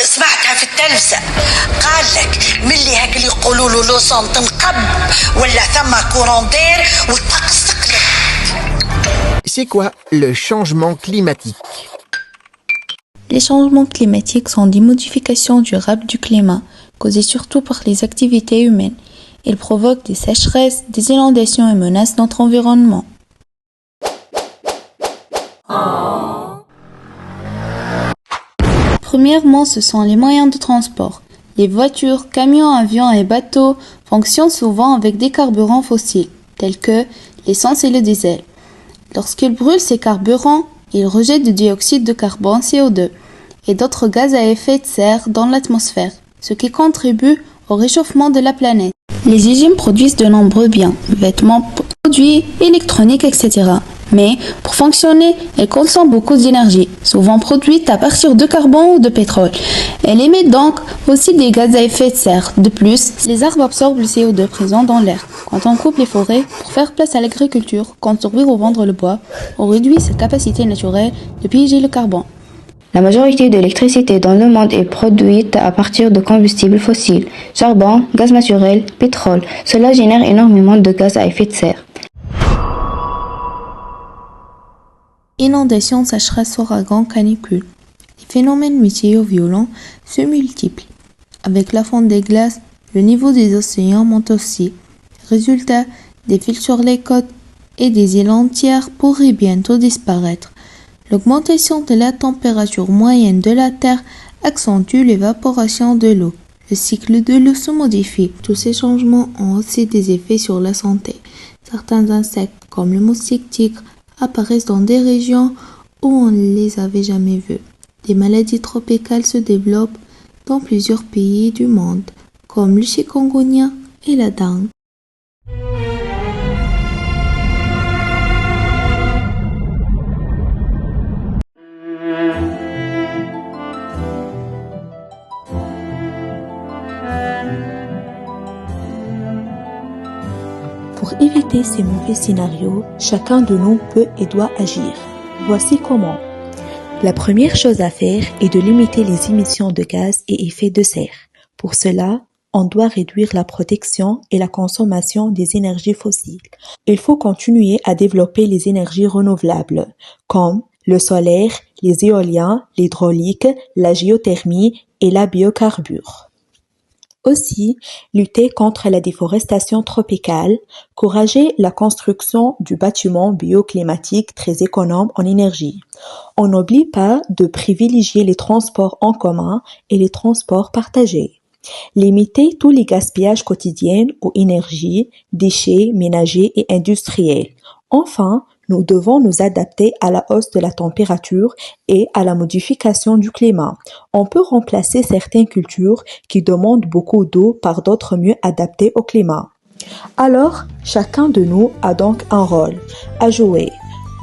سمعتها في التلفزة قال لك ملي هاك اللي يقولوا له لوسون تنقب ولا ثم كورون دير والطقس تقلب. C'est quoi le changement climatique? Les changements climatiques sont des modifications durables du climat, causées surtout par les activités humaines. Ils provoquent des sécheresses, des inondations et menacent notre environnement. Premièrement, ce sont les moyens de transport. Les voitures, camions, avions et bateaux fonctionnent souvent avec des carburants fossiles, tels que l'essence et le diesel. Lorsqu'ils brûlent ces carburants, ils rejettent du dioxyde de carbone CO2 et d'autres gaz à effet de serre dans l'atmosphère, ce qui contribue au réchauffement de la planète. Les usines produisent de nombreux biens, vêtements, produits électroniques, etc. Mais pour fonctionner, elles consomment beaucoup d'énergie, souvent produite à partir de carbone ou de pétrole. Elles émettent donc aussi des gaz à effet de serre. De plus, les arbres absorbent le CO2 présent dans l'air. Quand on coupe les forêts pour faire place à l'agriculture, construire ou vendre le bois, on réduit sa capacité naturelle de piéger le carbone. La majorité de l'électricité dans le monde est produite à partir de combustibles fossiles, charbon, gaz naturel, pétrole. Cela génère énormément de gaz à effet de serre. Inondations, sécheresses, ouragans, canicules. Les phénomènes météo violents se multiplient. Avec la fonte des glaces, le niveau des océans monte aussi. Résultat, des fils sur les côtes et des îles entières pourraient bientôt disparaître. L'augmentation de la température moyenne de la Terre accentue l'évaporation de l'eau. Le cycle de l'eau se modifie. Tous ces changements ont aussi des effets sur la santé. Certains insectes, comme le moustique tigre, apparaissent dans des régions où on ne les avait jamais vus. Des maladies tropicales se développent dans plusieurs pays du monde, comme le chikungunya et la dengue. Pour éviter ces mauvais scénarios, chacun de nous peut et doit agir. Voici comment. La première chose à faire est de limiter les émissions de gaz et effets de serre. Pour cela, on doit réduire la protection et la consommation des énergies fossiles. Il faut continuer à développer les énergies renouvelables, comme le solaire, les éoliens, l'hydraulique, la géothermie et la biocarbure. Aussi, lutter contre la déforestation tropicale, encourager la construction du bâtiment bioclimatique très économe en énergie. On n'oublie pas de privilégier les transports en commun et les transports partagés. Limiter tous les gaspillages quotidiens aux énergies, déchets ménagers et industriels. Enfin, nous devons nous adapter à la hausse de la température et à la modification du climat. On peut remplacer certaines cultures qui demandent beaucoup d'eau par d'autres mieux adaptées au climat. Alors, chacun de nous a donc un rôle à jouer.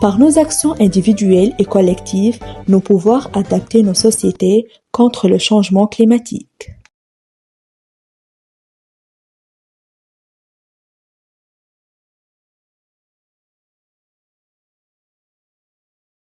Par nos actions individuelles et collectives, nous pouvons adapter nos sociétés contre le changement climatique.